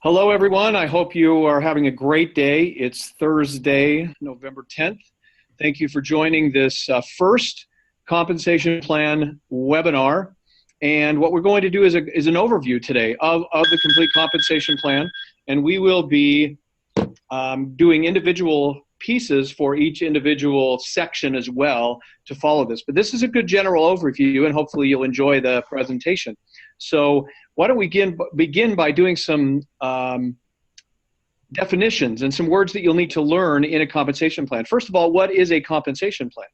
Hello, everyone. I hope you are having a great day. It's Thursday, November 10th. Thank you for joining this first compensation plan webinar. And what we're going to do is an overview today of the complete compensation plan. And we will be doing individual pieces for each individual section as well to follow this. But this is a good general overview, and hopefully you'll enjoy the presentation. So why don't we begin by doing some definitions and some words that you'll need to learn in a compensation plan. First of all, what is a compensation plan?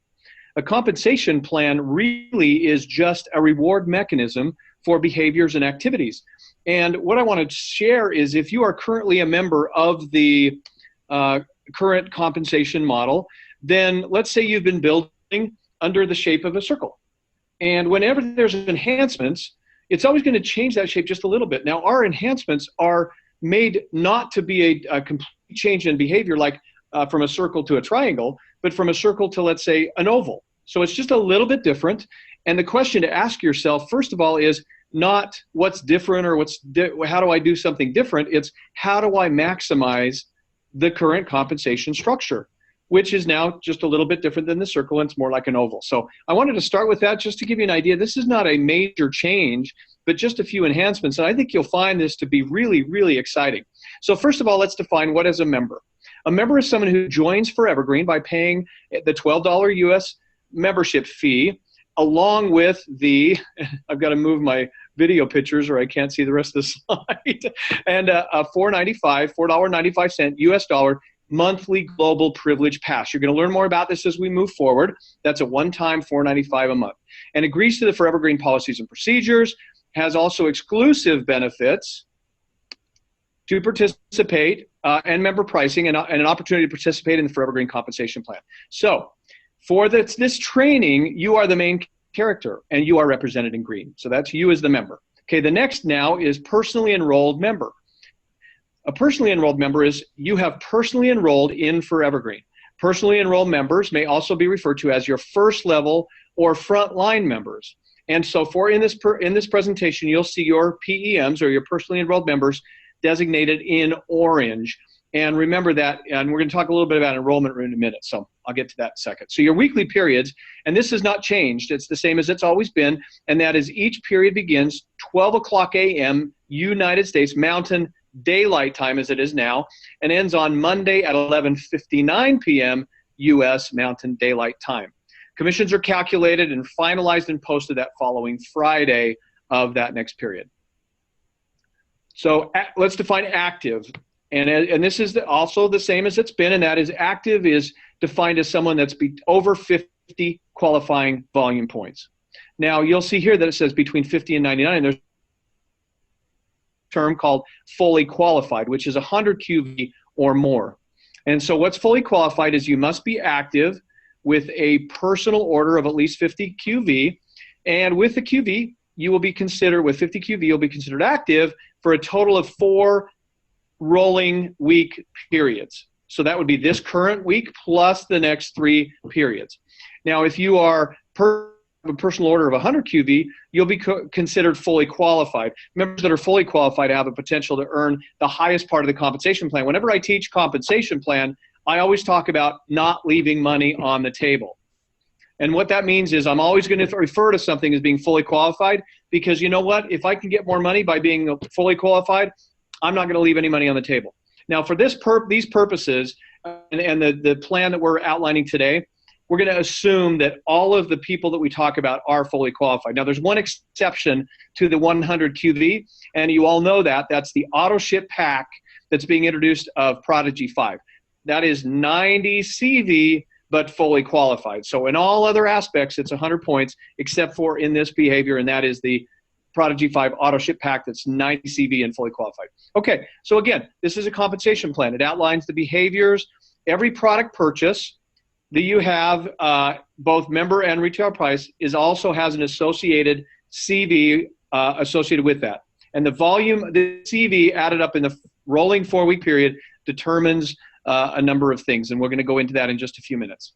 A compensation plan really is just a reward mechanism for behaviors and activities. And what I want to share is if you are currently a member of the current compensation model, then let's say you've been building under the shape of a circle. And whenever there's enhancements, it's always going to change that shape just a little bit. Now, our enhancements are made not to be a complete change in behavior like from a circle to a triangle, but from a circle to, let's say, an oval. So it's just a little bit different. And the question to ask yourself, first of all, is not what's different or how do I do something different? It's how do I maximize the current compensation structure, which is now just a little bit different than the circle, and it's more like an oval. So I wanted to start with that just to give you an idea. This is not a major change, but just a few enhancements, and I think you'll find this to be really, really exciting. So first of all, let's define what is a member. A member is someone who joins for Evergreen by paying the $12 US membership fee, along with the, I've got to move my video pictures or I can't see the rest of the slide, and a $4.95 US dollar monthly global privilege pass. You're going to learn more about this as we move forward. That's a one-time $4.95 a month. And agrees to the Forever Green policies and procedures, has also exclusive benefits to participate and member pricing and an opportunity to participate in the Forever Green compensation plan. So for this training, you are the main character and you are represented in green. So that's you as the member. Okay, the next now is personally enrolled member. A personally enrolled member is you have personally enrolled in Forever Green. Personally enrolled members may also be referred to as your first level or frontline members. And so in this presentation, you'll see your PEMs or your personally enrolled members designated in orange. And remember that, and we're going to talk a little bit about enrollment in a minute, so I'll get to that in a second. So your weekly periods, and this has not changed, it's the same as it's always been, and that is each period begins 12 o'clock a.m. United States Mountain Daylight Time as it is now, and ends on Monday at 11:59 p.m. U.S. Mountain Daylight Time. Commissions are calculated and finalized and posted that following Friday of that next period. So let's define active. And this is also the same as it's been, and that is active is defined as someone that's over 50 qualifying volume points. Now, you'll see here that it says between 50 and 99, and there's a term called fully qualified, which is 100 QV or more. And so what's fully qualified is you must be active with a personal order of at least 50 QV, and with the QV, you will be considered, with 50 QV, you'll be considered active for a total of 4 rolling week periods. So that would be this current week plus the next 3 periods. Now, if you are a personal order of 100 QV, you'll be considered fully qualified. Members that are fully qualified have the potential to earn the highest part of the compensation plan. Whenever I teach compensation plan, I always talk about not leaving money on the table. And what that means is I'm always going to refer to something as being fully qualified, because you know what? If I can get more money by being fully qualified, I'm not going to leave any money on the table. Now, for these purposes and the plan that we're outlining today, we're going to assume that all of the people that we talk about are fully qualified. Now, there's one exception to the 100 QV, and you all know that. That's the auto ship pack that's being introduced of Prodigy 5. That is 90 CV, but fully qualified. So in all other aspects, it's 100 points, except for in this behavior, and that is the Prodigy 5 auto ship pack that's 90 CV and fully qualified. Okay, so again, this is a compensation plan. It outlines the behaviors. Every product purchase that you have, both member and retail price, also has an associated CV associated with that. And the volume, the CV added up in the rolling 4-week period determines a number of things, and we're going to go into that in just a few minutes.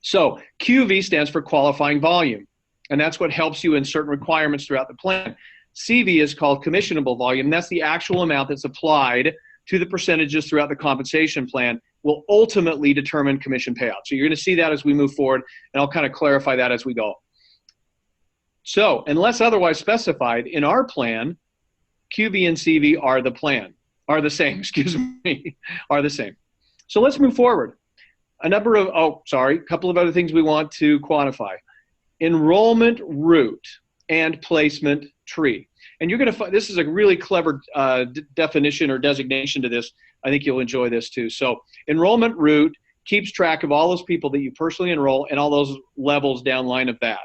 So QV stands for qualifying volume, and that's what helps you in certain requirements throughout the plan. CV is called commissionable volume. That's the actual amount that's applied to the percentages throughout the compensation plan will ultimately determine commission payout. So you're going to see that as we move forward, and I'll kind of clarify that as we go. So unless otherwise specified, in our plan, QV and CV are the same, are the same. So let's move forward. A couple of other things we want to quantify. Enrollment route and placement tree. And you're going to find this is a really clever definition or designation to this. I think you'll enjoy this too. So enrollment route keeps track of all those people that you personally enroll and all those levels downline of that.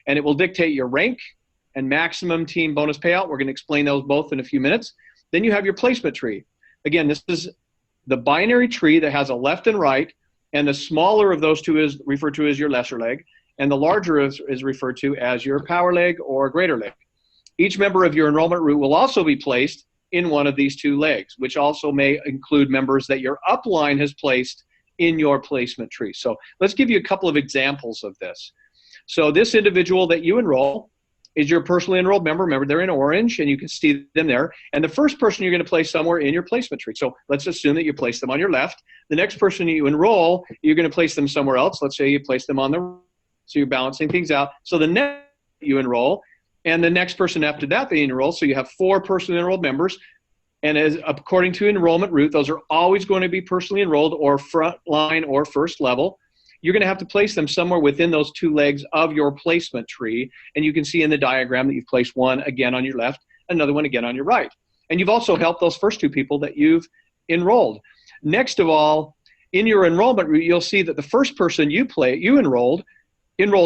And it will dictate your rank and maximum team bonus payout. We're going to explain those both in a few minutes. Then you have your placement tree. Again, this is the binary tree that has a left and right, and the smaller of those two is referred to as your lesser leg, and the larger is referred to as your power leg or greater leg. Each member of your enrollment route will also be placed in one of these two legs, which also may include members that your upline has placed in your placement tree. So let's give you a couple of examples of this. So this individual that you enroll is your personally enrolled member. Remember, they're in orange, and you can see them there. And the first person you're going to place somewhere in your placement tree. So let's assume that you place them on your left. The next person you enroll, you're going to place them somewhere else. Let's say you place them on the right. So you're balancing things out. So the next you enroll, and the next person after that they enroll. So you have 4 personally enrolled members. And as according to enrollment route, those are always going to be personally enrolled or front line or first level. You're going to have to place them somewhere within those 2 legs of your placement tree. And you can see in the diagram that you've placed one again on your left, another one again on your right. And you've also helped those first 2 people that you've enrolled. Next of all, in your enrollment route, you'll see that the first person you enrolled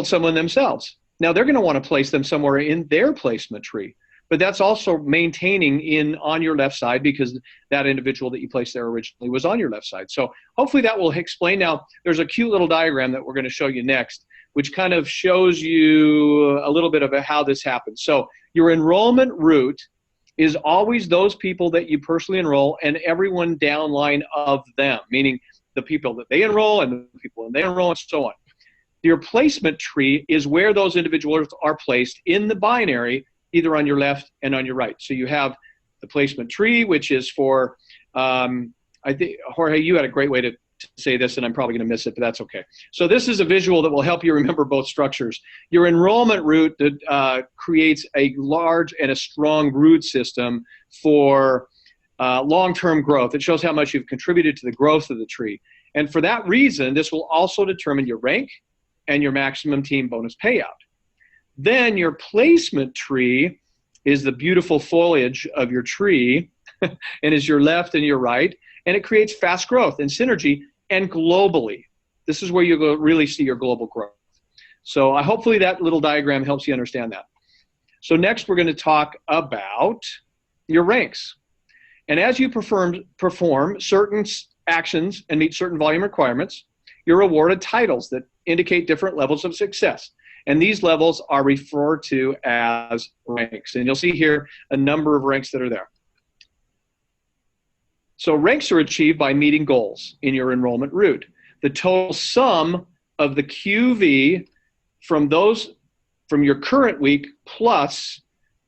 someone themselves. Now they're going to want to place them somewhere in their placement tree. But that's also maintaining on your left side because that individual that you placed there originally was on your left side. So hopefully that will explain. Now, there's a cute little diagram that we're going to show you next, which kind of shows you a little bit of how this happens. So your enrollment route is always those people that you personally enroll and everyone downline of them, meaning the people that they enroll and the people that they enroll and so on. Your placement tree is where those individuals are placed in the binary, either on your left and on your right. So you have the placement tree, which is for, I think, Jorge, you had a great way to say this, and I'm probably going to miss it, but that's okay. So this is a visual that will help you remember both structures. Your enrollment route creates a large and a strong root system for long-term growth. It shows how much you've contributed to the growth of the tree. And for that reason, this will also determine your rank and your maximum team bonus payout. Then your placement tree is the beautiful foliage of your tree and is your left and your right, and it creates fast growth and synergy and globally. This is where you really see your global growth. So hopefully that little diagram helps you understand that. So next we're going to talk about your ranks. And as you perform certain actions and meet certain volume requirements, you're awarded titles that indicate different levels of success. And these levels are referred to as ranks. And you'll see here a number of ranks that are there. So ranks are achieved by meeting goals in your enrollment route. The total sum of the QV from your current week plus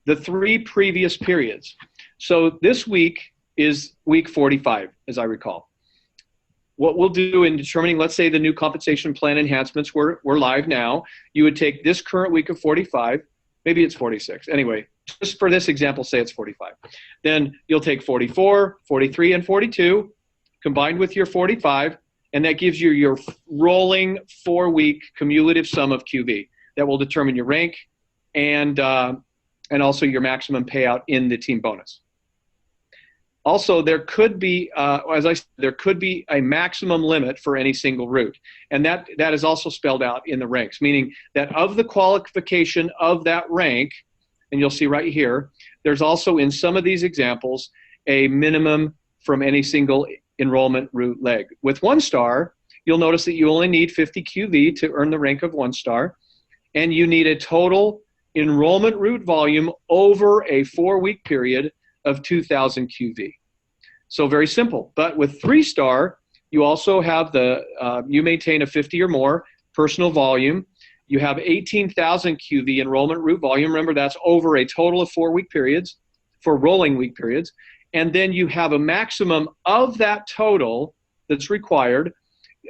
the 3 previous periods. So this week is week 45, as I recall. What we'll do in determining, let's say the new compensation plan enhancements were live now, you would take this current week of 45, maybe it's 46. Anyway, just for this example, say it's 45. Then you'll take 44, 43, and 42 combined with your 45, and that gives you your rolling 4-week cumulative sum of QV. That will determine your rank and also your maximum payout in the team bonus. Also, there could be, as I said, there could be a maximum limit for any single route. And that is also spelled out in the ranks, meaning that of the qualification of that rank, and you'll see right here, there's also in some of these examples a minimum from any single enrollment route leg. With 1 star, you'll notice that you only need 50 QV to earn the rank of 1 star, and you need a total enrollment route volume over a 4-week period of 2,000 QV. So very simple. But with 3-star, you also have you maintain a 50 or more personal volume, You have 18,000 QV enrollment route volume. Remember, that's over a total of 4-week periods, for rolling week periods. And then you have a maximum of that total that's required.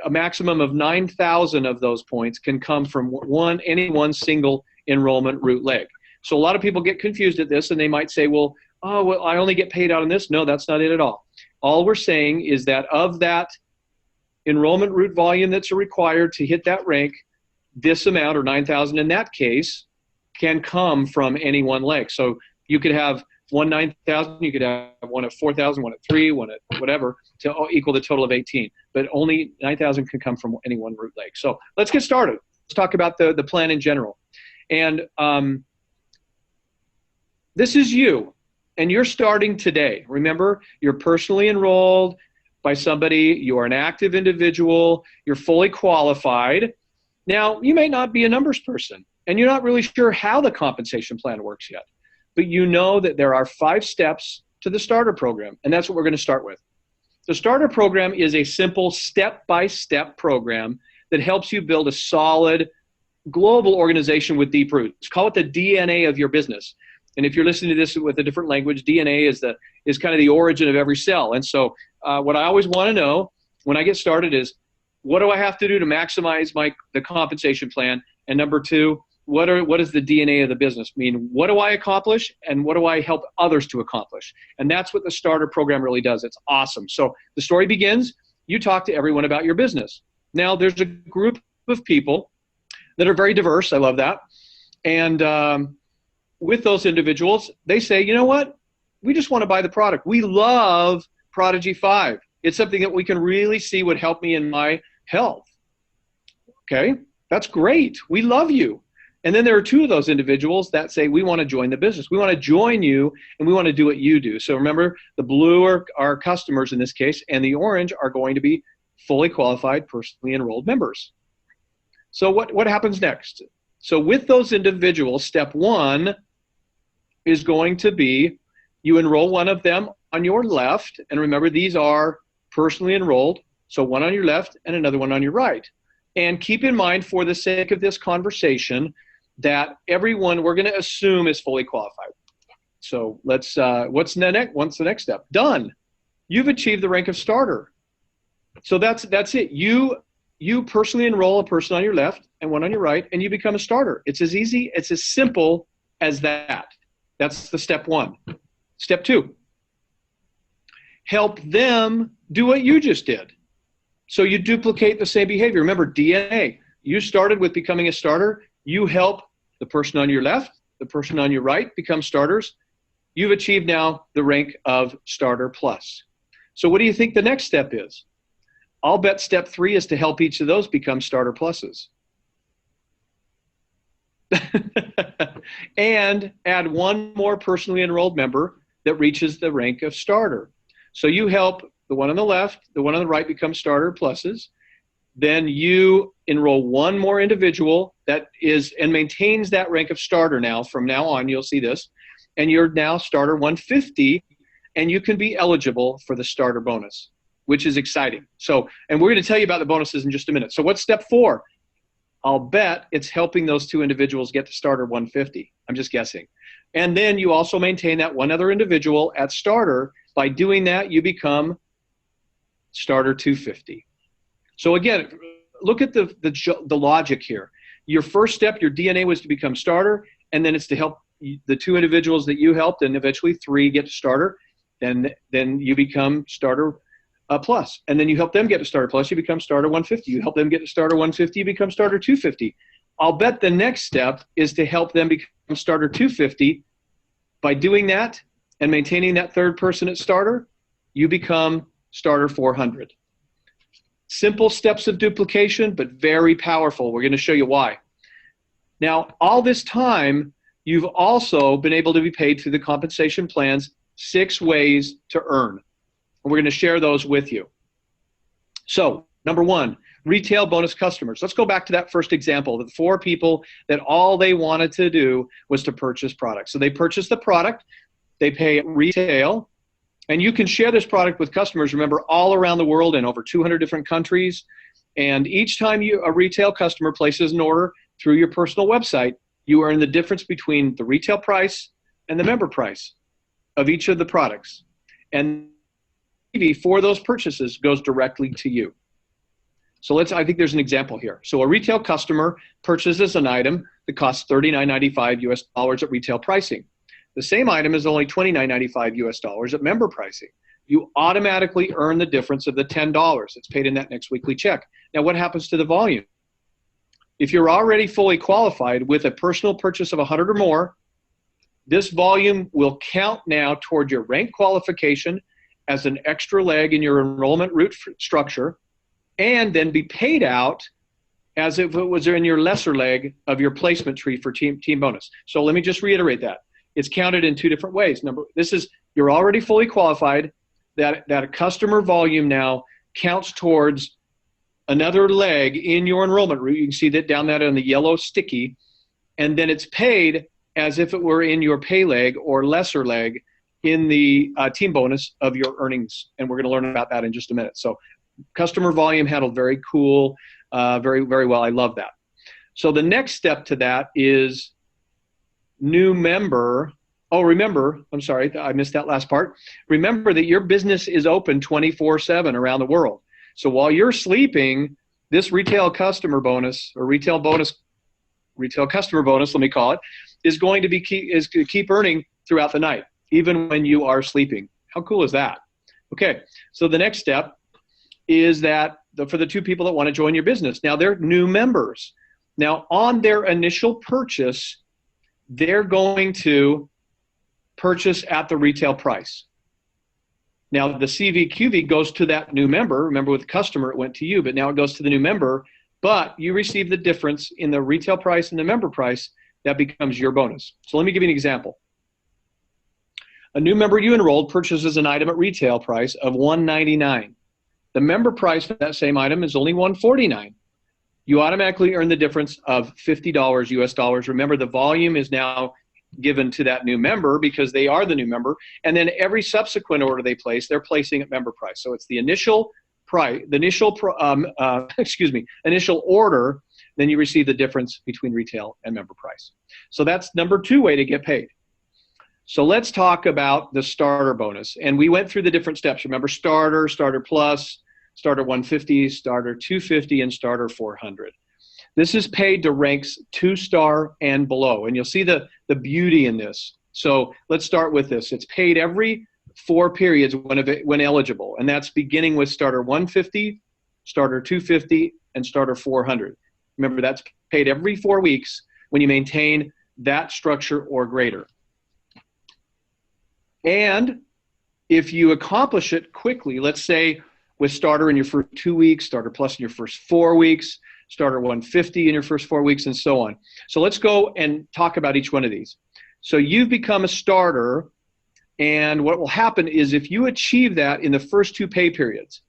A maximum of 9,000 of those points can come from any one single enrollment route leg. So a lot of people get confused at this, and they might say, well, I only get paid out on this. No, that's not it at all. All we're saying is that of that enrollment route volume that's required to hit that rank, this amount, or 9,000 in that case, can come from any one leg. So you could have one 9,000, you could have one at 4,000, one at 3, one at whatever, to equal the total of 18. But only 9,000 can come from any one route leg. So let's get started. Let's talk about the plan in general. And this is you, and you're starting today. Remember, you're personally enrolled by somebody, you are an active individual, you're fully qualified. Now, you may not be a numbers person, and you're not really sure how the compensation plan works yet, but you know that there are 5 steps to the starter program, and that's what we're going to start with. The starter program is a simple step-by-step program that helps you build a solid global organization with deep roots. Call it the DNA of your business. And if you're listening to this with a different language, DNA is kind of the origin of every cell. And so what I always want to know when I get started is, what do I have to do to maximize the compensation plan? And number 2, what is the DNA of the business? I mean, what do I accomplish, and what do I help others to accomplish? And that's what the starter program really does. It's awesome. So the story begins. You talk to everyone about your business. Now, there's a group of people that are very diverse. I love that. And with those individuals, they say, you know what? We just want to buy the product. We love Prodigy 5. It's something that we can really see would help me in my health. Okay, that's great. We love you. And then there are 2 of those individuals that say, we want to join the business. We want to join you, and we want to do what you do. So remember, the blue are our customers in this case, and the orange are going to be fully qualified, personally enrolled members. So what happens next? So with those individuals, step 1 is going to be, you enroll one of them on your left, and remember, these are personally enrolled, so one on your left and another one on your right. And keep in mind, for the sake of this conversation, that everyone we're going to assume is fully qualified. So let's, what's the next step? Done. You've achieved the rank of starter. So that's it. You personally enroll a person on your left and one on your right, and you become a starter. It's as easy, it's as simple as that. That's the step 1. Step 2, help them do what you just did. So you duplicate the same behavior. Remember, DNA. You started with becoming a starter. You help the person on your left, the person on your right become starters. You've achieved now the rank of starter plus. So what do you think the next step is? I'll bet step 3 is to help each of those become starter pluses. And add one more personally enrolled member that reaches the rank of starter. So you help the one on the left, the one on the right become starter pluses. Then you enroll one more individual that is and maintains that rank of starter now. From now on, you'll see this. And you're now starter 150, and you can be eligible for the starter bonus, which is exciting. So, and we're going to tell you about the bonuses in just a minute. So what's step 4? I'll bet it's helping those 2 individuals get to starter 150. I'm just guessing. And then you also maintain that one other individual at starter. By doing that, you become starter 250. So again, look at the logic here. Your first step, your DNA was to become starter, and then it's to help the 2 individuals that you helped, and eventually 3 get to starter. Then you become starter plus, and then you help them get to starter plus, you become starter 150. You help them get to starter 150, you become starter 250. I'll bet the next step is to help them become starter 250. By doing that and maintaining that 3rd person at starter, you become starter 400. Simple steps of duplication, but very powerful. We're going to show you why. Now, all this time, you've also been able to be paid through the compensation plan's 6 ways to earn. And we're going to share those with you. So, number 1, retail bonus customers. Let's go back to that first example, the 4 people that all they wanted to do was to purchase products. So they purchase the product, they pay retail, and you can share this product with customers, remember, all around the world in over 200 different countries. And each time a retail customer places an order, through your personal website, you earn the difference between the retail price and the member price of each of the products. And for those purchases goes directly to you. So I think there's an example here. So a retail customer purchases an item that costs $39.95 US at retail pricing. The same item is only $29.95 US at member pricing. You automatically earn the difference of the $10. It's paid in that next weekly check. Now, what happens to the volume? If you're already fully qualified with a personal purchase of 100 or more, this volume will count now toward your rank qualification as an extra leg in your enrollment route structure, and then be paid out as if it was in your lesser leg of your placement tree for team bonus. So let me just reiterate that. It's counted in two different ways. You're already fully qualified. That a customer volume now counts towards another leg in your enrollment route. You can see that down that on the yellow sticky, and then it's paid as if it were in your pay leg or lesser leg in the team bonus of your earnings. And we're going to learn about that in just a minute. So customer volume handled very cool, very, very well. I love that. So the next step to that is new member. Oh, remember, I'm sorry, I missed that last part. Remember that your business is open 24/7 around the world. So while you're sleeping, this retail customer bonus, or retail customer bonus, let me call it, is going to keep earning throughout the night, even when you are sleeping. How cool is that? Okay, so the next step is that for the two people that want to join your business. Now, they're new members. Now, on their initial purchase, they're going to purchase at the retail price. Now, the CVQV goes to that new member. Remember, with the customer, it went to you, but now it goes to the new member. But you receive the difference in the retail price and the member price. That becomes your bonus. So let me give you an example. A new member you enrolled purchases an item at retail price of $199. The member price for that same item is only $149. You automatically earn the difference of $50 US dollars. Remember, the volume is now given to that new member because they are the new member. And then every subsequent order they place, they're placing at member price. So it's the initial price, initial order, then you receive the difference between retail and member price. So that's number 2 way to get paid. So let's talk about the starter bonus. And we went through the different steps. Remember, starter, starter plus, starter 150, starter 250, and starter 400. This is paid to ranks 2-star and below. And you'll see the beauty in this. So let's start with this. It's paid every 4 periods when eligible. And that's beginning with starter 150, starter 250, and starter 400. Remember, that's paid every 4 weeks when you maintain that structure or greater. And if you accomplish it quickly, let's say with starter in your first 2 weeks, starter plus in your first 4 weeks, starter 150 in your first 4 weeks, and so on. So let's go and talk about each one of these. So you've become a starter, and what will happen is if you achieve that in the first 2 pay periods.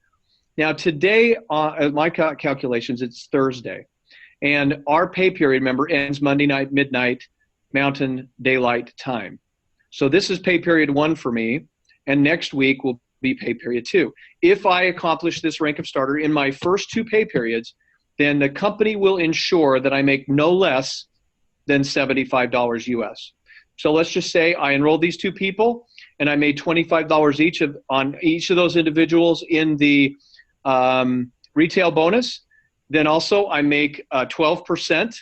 Now today, my calculations, it's Thursday. And our pay period, remember, ends Monday night, midnight, Mountain Daylight Time. So this is pay period 1 for me, and next week will be pay period 2. If I accomplish this rank of starter in my first 2 pay periods, then the company will ensure that I make no less than $75 US. So let's just say I enrolled these 2 people, and I made $25 each on each of those individuals in the retail bonus. Then also I make 12%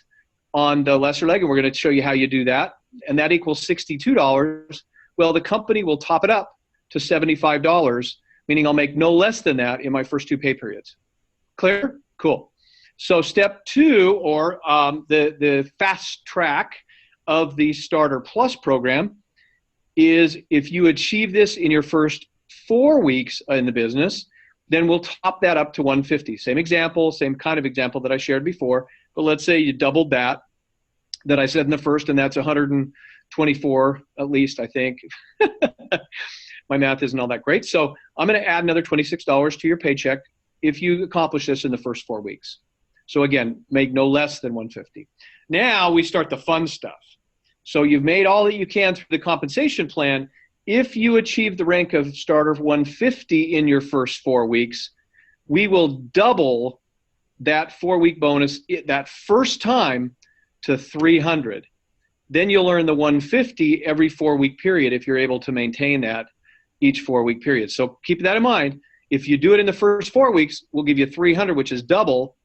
on the lesser leg, and we're going to show you how you do that. And that equals $62. Well, the company will top it up to $75, meaning I'll make no less than that in my first 2 pay periods. Clear? Cool. So step 2, or the fast track of the Starter Plus program, is if you achieve this in your first 4 weeks in the business, then we'll top that up to 150. Same example, same kind of example that I shared before, but let's say you doubled that I said in the first, and that's 124 at least, I think. My math isn't all that great. So I'm going to add another $26 to your paycheck if you accomplish this in the first 4 weeks. So again, make no less than 150. Now we start the fun stuff. So you've made all that you can through the compensation plan. If you achieve the rank of starter 150 in your first 4 weeks, we will double that 4-week bonus that first time to 300. Then you'll earn the 150 every 4-week period if you're able to maintain that each 4-week period. So keep that in mind. If you do it in the first 4 weeks, we'll give you 300, which is double.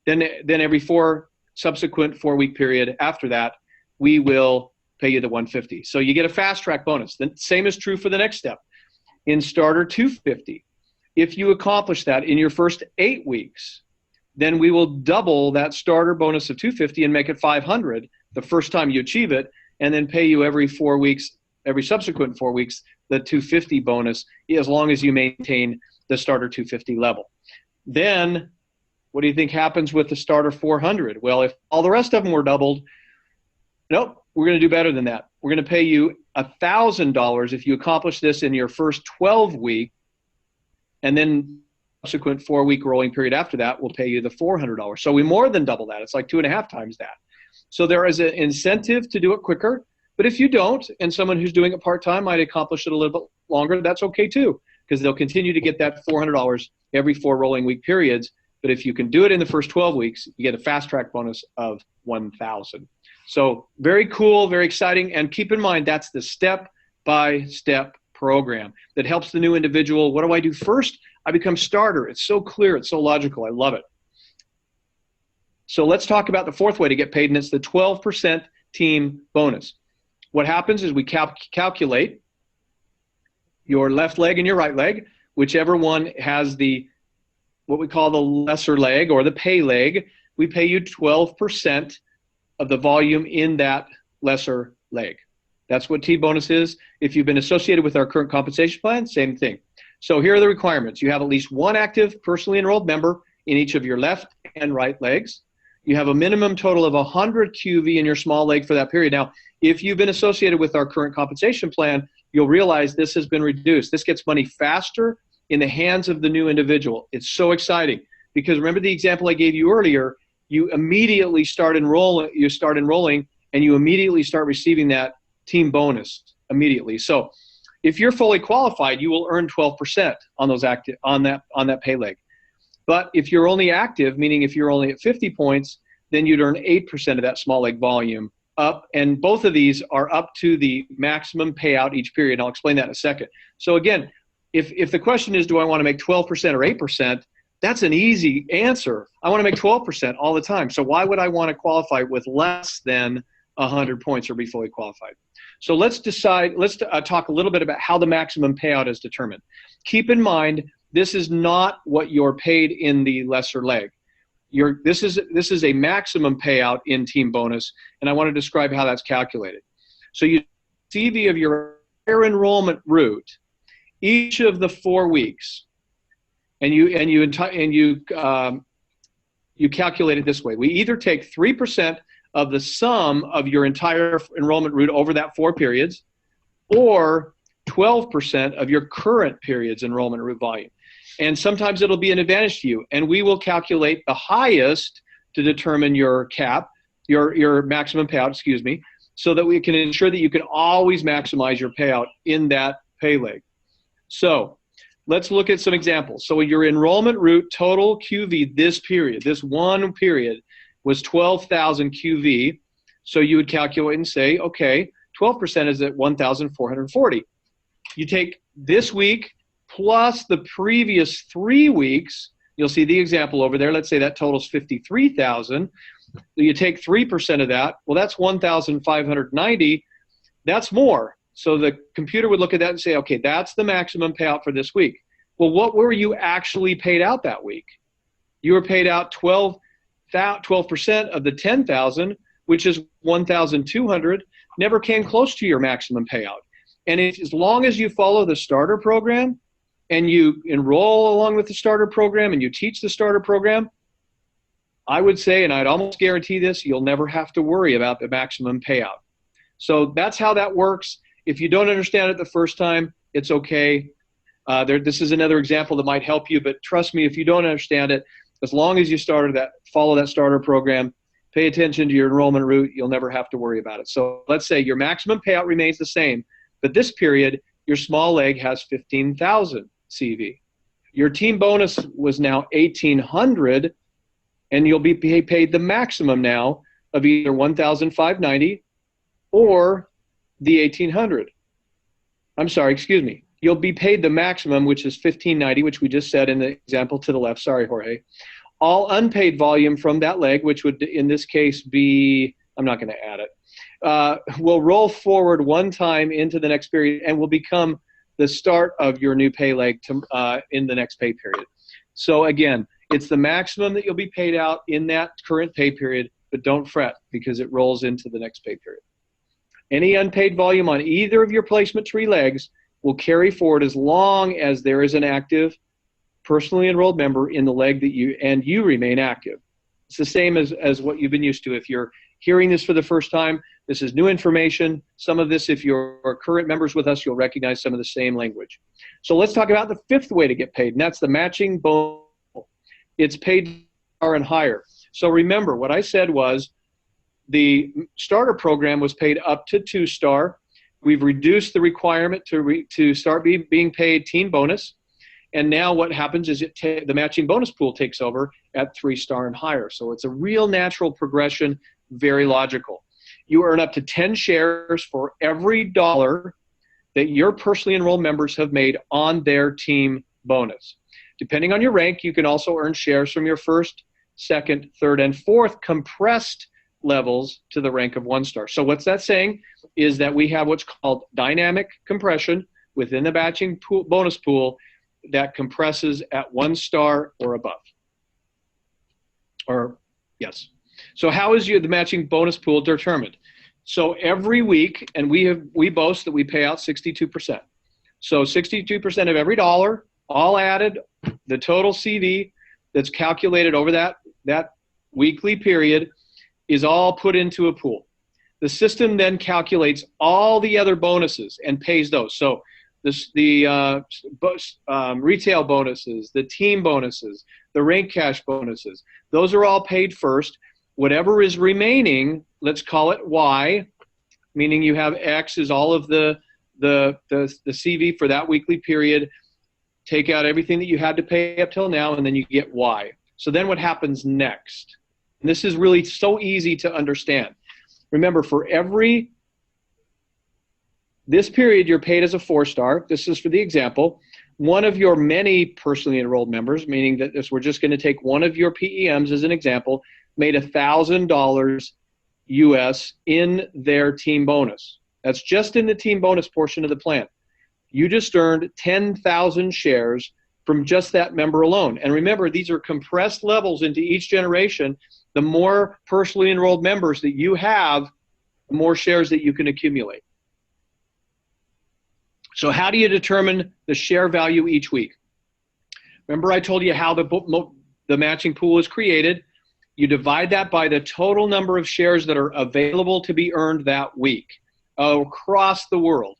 Then every 4 subsequent 4-week period after that, we will pay you the 150. So you get a fast track bonus. The same is true for the next step. In starter 250, if you accomplish that in your first 8 weeks, then we will double that starter bonus of 250 and make it 500 the first time you achieve it, and then pay you every 4 weeks, every subsequent 4 weeks, the 250 bonus, as long as you maintain the starter 250 level. Then what do you think happens with the starter 400? Well, if all the rest of them were doubled, nope, we're going to do better than that. We're going to pay you $1,000 if you accomplish this in your first 12 weeks, and then subsequent 4-week rolling period after that will pay you the $400. So we more than double that. It's like 2.5 times that. So there is an incentive to do it quicker. But if you don't, and someone who's doing it part-time might accomplish it a little bit longer, that's okay too, because they'll continue to get that $400 every 4 rolling week periods. But if you can do it in the first 12 weeks, you get a fast track bonus of $1,000. So very cool, very exciting. And keep in mind, that's the step-by-step program that helps the new individual. What do I do first? I become starter. It's so clear. It's so logical. I love it. So let's talk about the 4th way to get paid, and it's the 12% team bonus. What happens is we calculate your left leg and your right leg, whichever one has what we call the lesser leg or the pay leg. We pay you 12% of the volume in that lesser leg. That's what T-bonus is. If you've been associated with our current compensation plan, same thing. So here are the requirements. You have at least 1 active personally enrolled member in each of your left and right legs. You have a minimum total of 100 QV in your small leg for that period. Now, if you've been associated with our current compensation plan, you'll realize this has been reduced. This gets money faster in the hands of the new individual. It's so exciting because remember the example I gave you earlier, you immediately start enrolling, and you immediately start receiving that team bonus immediately. So if you're fully qualified, you will earn 12% on those on that pay leg. But if you're only active, meaning if you're only at 50 points, then you'd earn 8% of that small leg volume up. And both of these are up to the maximum payout each period. I'll explain that in a second. So again, if the question is, do I want to make 12% or 8%? That's an easy answer. I want to make 12% all the time. So why would I want to qualify with less than 100 points or be fully qualified? So let's talk a little bit about how the maximum payout is determined. Keep in mind, this is not what you're paid in the lesser leg. This is a maximum payout in team bonus, and I want to describe how that's calculated. So you CV of your enrollment route each of the 4 weeks, and you calculate it this way. We either take 3% of the sum of your entire enrollment route over that 4 periods, or 12% of your current period's enrollment route volume. And sometimes it'll be an advantage to you. And we will calculate the highest to determine your cap, your maximum payout, so that we can ensure that you can always maximize your payout in that pay leg. So let's look at some examples. So your enrollment route total QV this one period, was 12,000 QV. So you would calculate and say, okay, 12% is at 1,440. You take this week plus the previous 3 weeks. You'll see the example over there. Let's say that totals 53,000. You take 3% of that. Well, that's 1,590. That's more. So the computer would look at that and say, okay, that's the maximum payout for this week. Well, what were you actually paid out that week? You were paid out 12% of the 10,000, which is 1,200, never came close to your maximum payout. And as long as you follow the starter program and you enroll along with the starter program and you teach the starter program, I would say, and I'd almost guarantee this, you'll never have to worry about the maximum payout. So that's how that works. If you don't understand it the first time, it's okay. This is another example that might help you, but trust me, if you don't understand it, as long as you follow that starter program, pay attention to your enrollment route, you'll never have to worry about it. So let's say your maximum payout remains the same, but this period, your small leg has 15,000 CV. Your team bonus was now 1,800, and you'll be paid the maximum now of either 1,590 or the 1,800. I'm sorry, excuse me. You'll be paid the maximum, which is 1,590, which we just said in the example to the left. Sorry, Jorge. All unpaid volume from that leg, which would in this case be, I'm not going to add it, will roll forward one time into the next period and will become the start of your new pay leg in the next pay period. So again, it's the maximum that you'll be paid out in that current pay period, but don't fret because it rolls into the next pay period. Any unpaid volume on either of your placement tree legs will carry forward as long as there is an active personally enrolled member in the leg that you remain active. It's the same as what you've been used to. If you're hearing this for the first time, this is new information. Some of this, if you're current members with us, you'll recognize some of the same language. So let's talk about the fifth way to get paid, and that's the matching bonus. It's paid star and higher. So remember, what I said was the starter program was paid up to 2-star. We've reduced the requirement to start being paid team bonus. And now what happens is the matching bonus pool takes over at 3-star and higher. So it's a real natural progression, very logical. You earn up to 10 shares for every dollar that your personally enrolled members have made on their team bonus. Depending on your rank, you can also earn shares from your first, second, third, and fourth compressed levels to the rank of 1-star. So what's that saying is that we have what's called dynamic compression within the matching bonus pool that compresses at 1-star or above. Or yes. So how is the matching bonus pool determined? So every week, and we boast that we pay out 62%. So 62% of every dollar, all added, the total CV that's calculated over that weekly period is all put into a pool. The system then calculates all the other bonuses and pays those. So the retail bonuses, the team bonuses, the rank cash bonuses, those are all paid first. Whatever is remaining, let's call it Y, meaning you have X is all of the CV for that weekly period. Take out everything that you had to pay up till now, and then you get Y. So then what happens next? And this is really so easy to understand. Remember, for this period, you're paid as a 4-star. This is for the example. One of your many personally enrolled members, meaning that we're just going to take one of your PEMs as an example, made $1,000 US in their team bonus. That's just in the team bonus portion of the plan. You just earned 10,000 shares from just that member alone. And remember, these are compressed levels into each generation. The more personally enrolled members that you have, the more shares that you can accumulate. So how do you determine the share value each week? Remember I told you how the matching pool is created. You divide that by the total number of shares that are available to be earned that week across the world.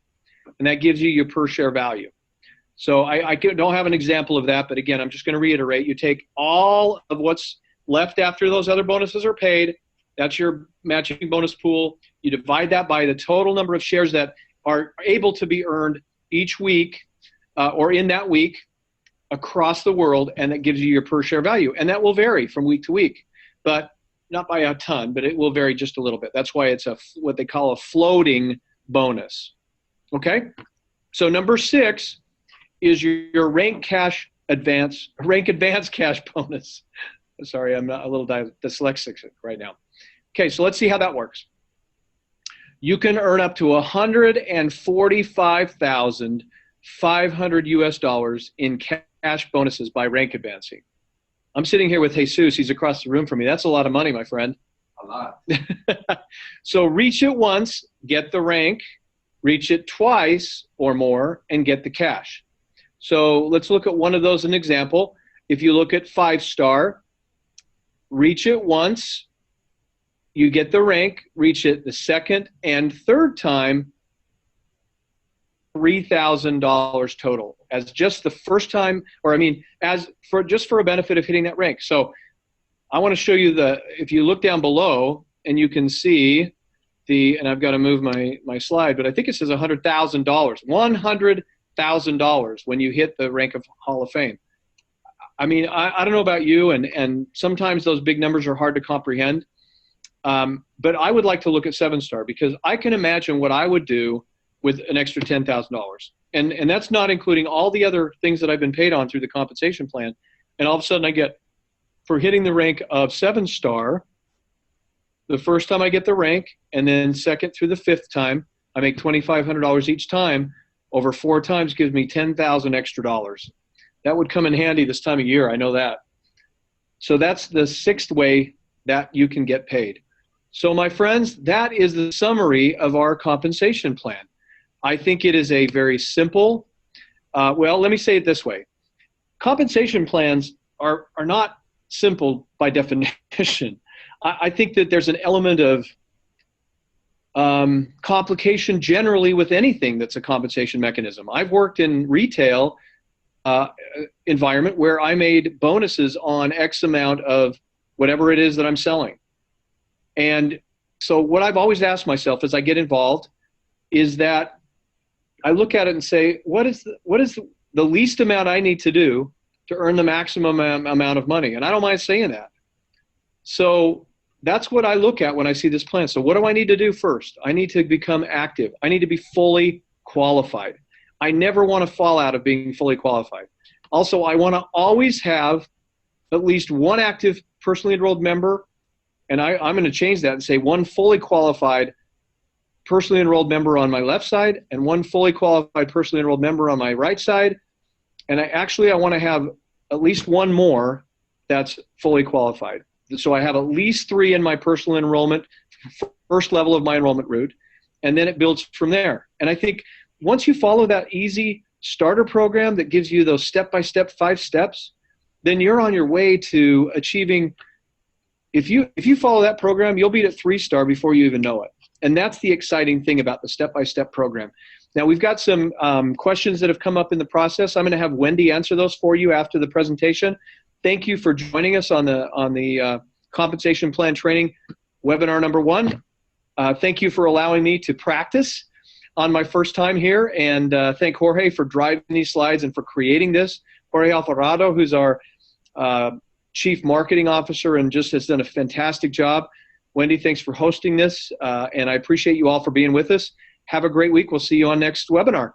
And that gives you your per share value. So I don't have an example of that, but again, I'm just going to reiterate. You take all of what's left after those other bonuses are paid. That's your matching bonus pool. You divide that by the total number of shares that are able to be earned each week or in that week across the world, and that gives you your per share value. And that will vary from week to week, but not by a ton, but it will vary just a little bit. That's why it's what they call a floating bonus. Okay? So number 6 is your rank advance cash bonus. Sorry, I'm a little dyslexic right now. Okay, so let's see how that works. You can earn up to $145,500 US in cash bonuses by rank advancing. I'm sitting here with Jesus. He's across the room from me. That's a lot of money, my friend. A lot. So reach it once, get the rank, reach it twice or more, and get the cash. So let's look at one of those, an example. If you look at 5-star, reach it once, you get the rank, reach it the second and third time, $3,000 total as just the first time, or just for a benefit of hitting that rank. So I want to show you if you look down below and you can see and I've got to move my slide, but I think it says $100,000, $100,000 when you hit the rank of Hall of Fame. I mean, I don't know about you, and sometimes those big numbers are hard to comprehend. But I would like to look at 7-star because I can imagine what I would do with an extra $10,000. And that's not including all the other things that I've been paid on through the compensation plan. And all of a sudden I get, for hitting the rank of 7-star, the first time I get the rank, and then second through the 5th time, I make $2,500 each time. Over 4 times gives me $10,000 extra dollars. That would come in handy this time of year. I know that. So that's the 6th way that you can get paid. So my friends, that is the summary of our compensation plan. I think it is a very simple, well, let me say it this way. Compensation plans are not simple by definition. I think that there's an element of complication generally with anything that's a compensation mechanism. I've worked in retail environment where I made bonuses on X amount of whatever it is that I'm selling. And so what I've always asked myself as I get involved is that I look at it and say, what is the least amount I need to do to earn the maximum amount of money? And I don't mind saying that. So that's what I look at when I see this plan. So what do I need to do first? I need to become active. I need to be fully qualified. I never want to fall out of being fully qualified. Also, I want to always have at least one active personally enrolled member, and I'm going to change that and say one fully qualified personally enrolled member on my left side and one fully qualified personally enrolled member on my right side. And I want to have at least one more that's fully qualified. So I have at least 3 in my personal enrollment, first level of my enrollment route, and then it builds from there. And I think once you follow that easy starter program that gives you those step-by-step 5 steps, then you're on your way to achieving. If you follow that program, you'll be at 3-star before you even know it. And that's the exciting thing about the step-by-step program. Now, we've got some questions that have come up in the process. I'm going to have Wendy answer those for you after the presentation. Thank you for joining us on the compensation plan training webinar number 1. Thank you for allowing me to practice on my first time here, and thank Jorge for driving these slides and for creating this. Jorge Alvarado, who's our Chief Marketing Officer and just has done a fantastic job. Wendy, thanks for hosting this, and I appreciate you all for being with us. Have a great week. We'll see you on next webinar.